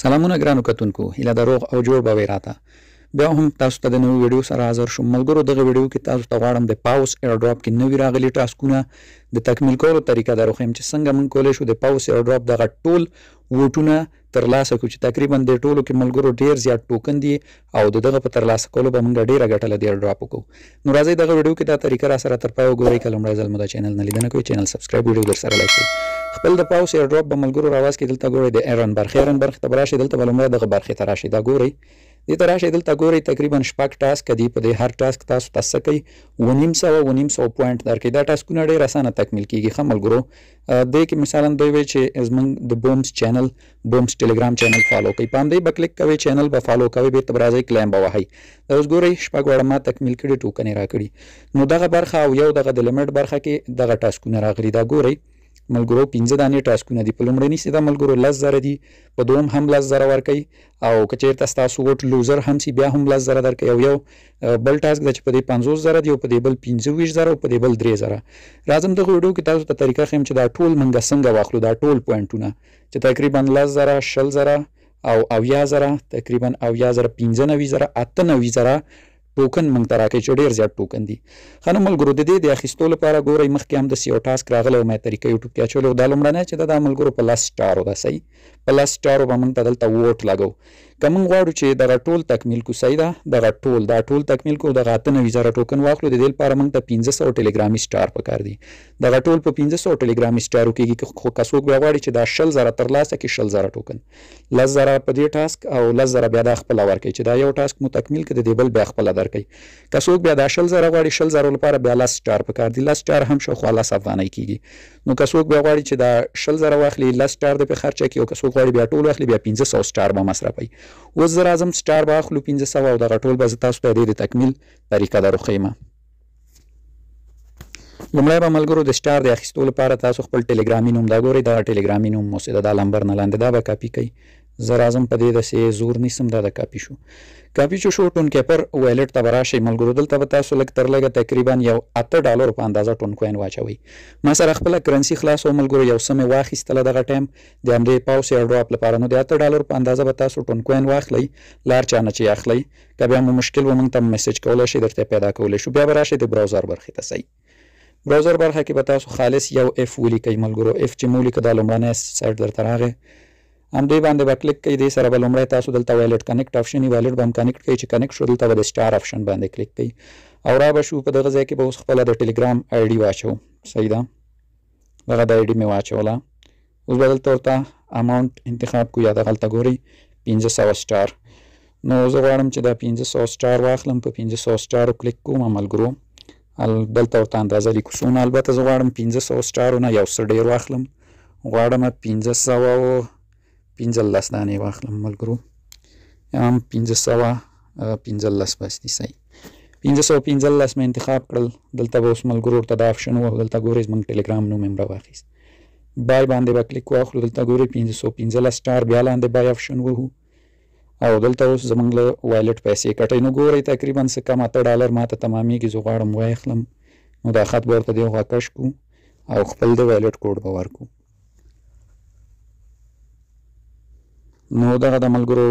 سلامونه ګرانو کتونکو، هیله د روغ او جوړ به وي راته. بیا هم تاسو ته د نوې ویډیو سره حاضر شوم. ملګرو، دغه ویډیو کې تاسو ته غواړم د پاوس ایرډراپ کې نوي راغلي ټاسکونه د تکمیل کولو طریقه درښیم چې څنګه موږ کولی شو د پاوس ایرډراپ دغه ټول ووټونه ترلاسه کړو چې تقریبا د ټولو کې ملګرو ډیر زیات ټوکن دي او دغه په ترلاسه کولو به موږ ډیره ګټه له دې ایرډراپ وکړو. نو راځئ دغه ویډیو کې دا طریقه را سره تر پای وګورئ. که لومړی ځل مو دا چینل نه لیدنه کوئ، چینل سبسکرایب، ویډیو درسره لایک کړئ. خپل د پاوس ایرډراپ به ملګرو راواز کې دلته ګورئ د ایرن برخې ته به راشئ. دلته به لومړی دغه برخې ته راشئ، دا ګورئ، دې ته راشئ. دلته ګورئ تقریبا شپږ ټاسک دي. په دې هر ټاسک تاسو ته څه کوي 900 پوینټ درکوي. دا ټاسکونه ډېر اسانه تکمیل کیږي. ښه ملګرو، دې کې مثلا دوی وایي چې زموږ د بومس چینل، بومس ټیلیګرام چینل فالو کوي، په همدې به کلیک کوئ، چینل به فالو کوئ، بیرته به راځئ کلیم به وهئ. دا اوس ګورئ شپږ واړه ما تکمیل کړي، ټوکنې راکړي. نو دغه برخه او یو دغه د لیمټ برخه کې دغه ټاسکونه راغلي. دا ګورئ ملګرو 15 دانې ټاسکونه دي. په لومړني سیده ملګرو 10,000 دي، په دوم هم 10,000 ورکوي، او که چېرته ستاسو ووټ لوزر هم سي بیا هم 10,000 درکوي. او یو بل ټاسک ده چې په دې 50,000 دي، او په دې بل 25,000 او په دې بل 3,000. راځم دغه ویډیو کې تاسو ته طریقه ښیم چې دا ټول موږ څنګه واخلو، دا ټول پوینټونه چې تقریبا 10,000 20,000 او 80,000 تقریبا 80,000 95,000 98,000 ټوکن موږ ته راکوي چې ډېر زیات ټوکن دي. ښه نو ملګرو، د دې د اخیستو لپاره ګورئ مخکې هم داسې یو ټاسک راغلی او ما یې طریقه یوټیوب کې اچولی و. دا لومړنی چې دا ملګرو په 10 سټارو ده. صحیح، په 10 سټارو به موږ ته دلته ووټ لګو. که موږ غواړو چې دغه ټول تکمیل کړو، صحیح ده، دغه ټول تکمیل کړو، دغه 98,000 ټوکن واخلو، د دې لپاره موږ ته 1500 ټیلیګرامي سټار پکار دي. دغه ټول په 1500 ټیلیګرامي سټارو کېږي. خو که څوک بیا غواړي چې دا 20,000 ترلاسه کړي، 20,000 ټوکن، 10,000 په دې ټاسک او 10,000 بیا دا خپله ورکوي چې دا یو ټاسک مو تکمیل کړي، د دې بل بیا خپله درکوي. که څوک بیا دا 20,000 غواړي، 20,000 لپاره بیا 10 سټار پکار دي. 10 سټار هم شاوخوا 10 افغانۍ کېږي. نو که څوک بیا غواړي چې دا 20,000 واخلي، 10 سټار دې پرې خرچه کړي، او که څوک غواړي بیا ټول واخلي، بیا 1500 سټار به مصرفوي. اوس زه راځم سټار به اخلو 1500 او دغه ټول به زه تاسو ته د تکمیل طریقه درښیم. لومړی به ملګرو د سټار د اخیستو لپاره تاسو خپل ټیلیګرامي نوم، دا ګورئ دغه ټیلیګرامي نوم مو سیده دا لمبر نه لاندې دا به کاپي کوئ. زه راځم په دې داسې زور نیسم، دا د کاپي شو. کاپي شو ټون کیپر ویلټ ته به راشئ ملګرو. دلته به تاسو لږ تر لږه تقریبا یو $8 په اندازه ټون کوین واچوئ. ما سره خپله کرنسي خلاص و ملګرو، یو څه مې واخیستله دغه ټایم د همدې پاوس ایرډراپ لپاره. نو د $8 په اندازه به تاسو ټون کوین واخلئ، لار چا نه چې اخلئ. که بیا مو مشکل و موږ ته میسج کولی شئ، درته پیدا کولی شو. بیا به راشئ د براوزر برخې ته. صحیح، براوزر برخه کې به تاسو خالص یو اف ولیکئ ملګرو. اف چې مو ولیکه دا لومړنی سایټ درته راغی، همدې باندې به کلیک کوئ. دې سره به لومړی تاسو دلته ویلټ کنیکټ آپشن، ویلټ به هم کنیکټ کوئ. چې کنیکټ شو دلته به د سټار آپشن باندې کلیک کوئ او را به شو. په دغه ځای کې به اوس خپله د ټیلیګرام آی ډي واچوو. صحیح ده، دغه د آی ډي مې واچوله. اوس به دلته ورته اماونټ انتخاب کړو، یا دغلته ګورئ 1500 سټار. نو زه غواړم چې دا 1500 سټار واخلم. په 1500 سټارو کلیک کوم ملګرو، دلته ورته اندازه لیکو څونه. البته زه غواړم 1500 سټارو نه یو څه ډېر واخلم، غواړم 1515 دانې واخلم ملګرو، یا هم 1515 بس دي. صحیح، 1515 مې انتخاب کړل. دلته به اوس ملګرو ورته دا آپشن و، دلته ګورئ زموږ ټیلیګرام نوم یې راواخیست. بای باندې به کلیک واخلو، دلته ګورئ 1515 سټار، بیا لاندې بای آپشن وهو، او دلته اوس زموږ له وایلټ پیسې کټئ. نو ګورئ تقریبا څه کم $8 ما ته تمامیږي. زه غواړم واخلم، نو دا خط به ورته دې خوا کش کړو او خپل د وایلټ کوډ به ورکړو. نو دغه د ملګرو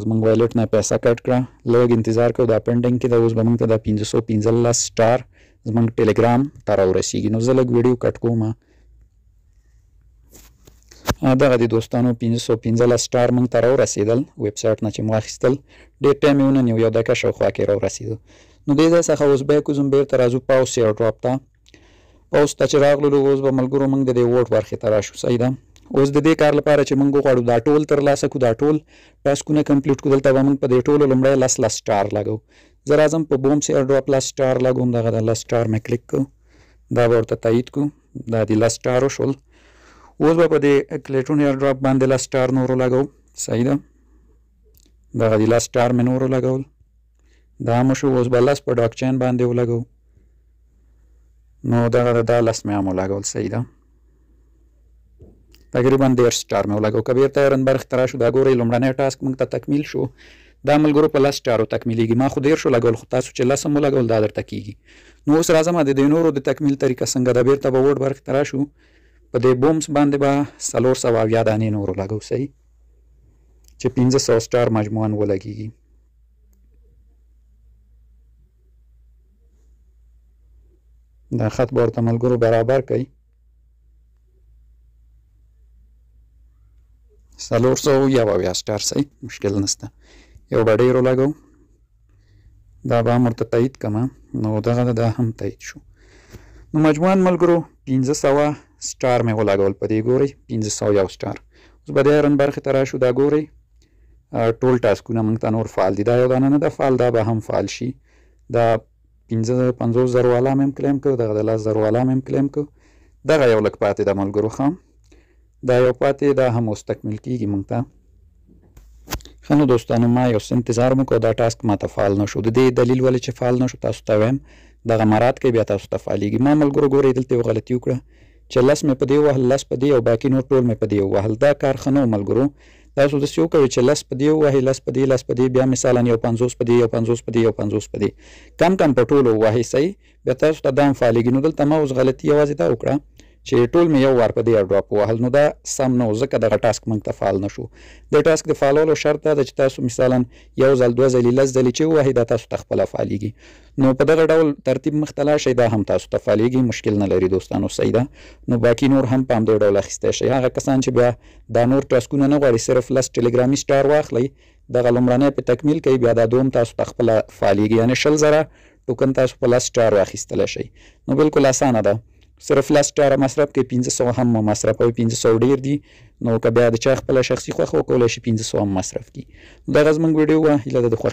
زموږ وایلټ نه پیسه کټ کړه، لږ انتظار کوو، دا پینډینګ کې ده. اوس به موږ ته دا 515 سټار زموږ ټیلیګرام ته راورسېږي. نو زه لږ ویډیو کټ کوم. دغه د دوستانو 515 سټار موږ ته راورسېدل، ویب سایټ نه چې مو اخیستل. ډېر ټایم یې ونیو، یو دقیقه شاوخوا کې راورسېدو. نو دې ځای څخه اوس بیا کوزم بېرته راځو پاوس ایرډراپ ته. پاوس ته چې راغللو، اوس به ملګرو موږ د دې ووټ برخې ته راشو. صحیح ده، اوس د دې کار لپاره چې موږ وغواړو دا ټول ترلاسه کړو، دا ټول ټاسکونه کمپلیټ کړو، دلته به موږ په دې ټولو لومړی 10 سټار لګو. زه راځم په بومس ایرډراپ 10 سټار لګوم. دغه د 10 سټار مې کلیک کړو، دا به ورته تایید کړو، دا د 10 سټارو شول. اوس به په دې کلیټون ایرډراپ باندې 10 سټار نورو لګو. صحیح ده، دغه د 10 سټار مې نورو لګول، دا مو شو. اوس به 10 په ډاک چین باندې ولګو. نو دغه د 10 مې هم ولګول. صحیح ده، تقریبا 10 سټار مې ولګو. که بیرته ایرن برخې ته راشو، دا ګورئ لومړنی ټاسک موږ ته تکمیل شو. دا ملګرو په 10 سټارو تکمیلیږي. ما خو 10 لګول، خو تاسو چې 10 مو لګول دا درته کېږي. نو اوس راځم د دې نورو د تکمیل طریقه څنګه ده. بیرته به ووټ برخې ته راشو، په دې بومس باندې به 480 دانې نورو لګو. صحیح، چې 1500 سټار مجموعاً ولګیږي. دا خط به ورته ملګرو برابر کړئ. 400 سټار صحیح، مشکل نشته. یو به ډېر ولګوو، دا به هم ورته تایید کړم. نو دغه دا هم تایید شو. نو مجموعاً ملګرو 1500 سټار مې ولګول په دې ګورئ 1501 سټار. اوس به د ایرن برخې ته راشو. دا ګورئ ټول ټاسکونه موږ ته نور فعال دي. دا یو دانه نه ده فعال، دا به هم فعال شي. دا 50,000 والا مې هم کلیم کړو، دغه د 10,000 والا مې هم کلیم کړو. دغه یو لږ پاتې ده ملګرو ښه، دا یو پاتې، دا هم اوس تکمیل کېږي موږ ته. ښه نو دوستانو ما یو څه انتظار مو کړو، دا ټاسک ماته فعال نه شو. د دې دلیل ولې چې فعال نه شو تاسو ته وایم، دغه مراعات کوئ بیا تاسو ته فعالېږي. ما ملګرو ګورئ دلته یو غلطي وکړه چې 10 مې په دې ووهل، 10 په دې او باقي نور ټول مې په دې ووهل. دا کار ښه نه و ملګرو. تاسو داسې وکوئ چې 10 په دې ووهئ، 10 په دې، 10 په دې، بیا مثالاً یو 50 په دې، یو 50 په دې، یو 50 په دې، کم کم په ټولو ووهئ صحیح. بیا تاسو ته دا هم فعالېږي. نو دلته ما اوس غلطي یوازې دا وکړه چې ټول مې یو وار په دې ایرډراپ ووهل. نو دا سم نه و، ځکه دغه ټاسک موږ ته فعال نه شو. د ټاسک د فعالولو شرط دا ده چې تاسو مثالاً یو ځل، 2 ځلې، 10 ځلې چې ووهئ دا تاسو ته خپله فعالېږي. نو په دغه ډول ترتیب مخ ته لاړ شئ، دا هم تاسو ته فعالېږي، مشکل نه لري دوستانو صحیح ده. نو باقي نور هم په همدې ډول اخیستی شئ. هغه کسان چې بیا دا نور ټاسکونه نه غواړي، صرف 10 ټلګرامي سټار واخلئ، دغه لومړنی پې تکمیل کوئ، بیا دا دوم تاسو ته خپله فعالېږي. یعنې 20,000 ټوکن تاسو په 10 سټار واخیستلی شئ. نو بالکل اسانه ده. صرف 10 سټاره مصرف کوي، 1500 هم مصرفوي. 1500 ډېر دي، نو که بیا د چا خپله شخصي خوښه وکولی شي 1500 هم مصرف کړي. دغه زموږ ویډیو وه، هیله ده د خوښ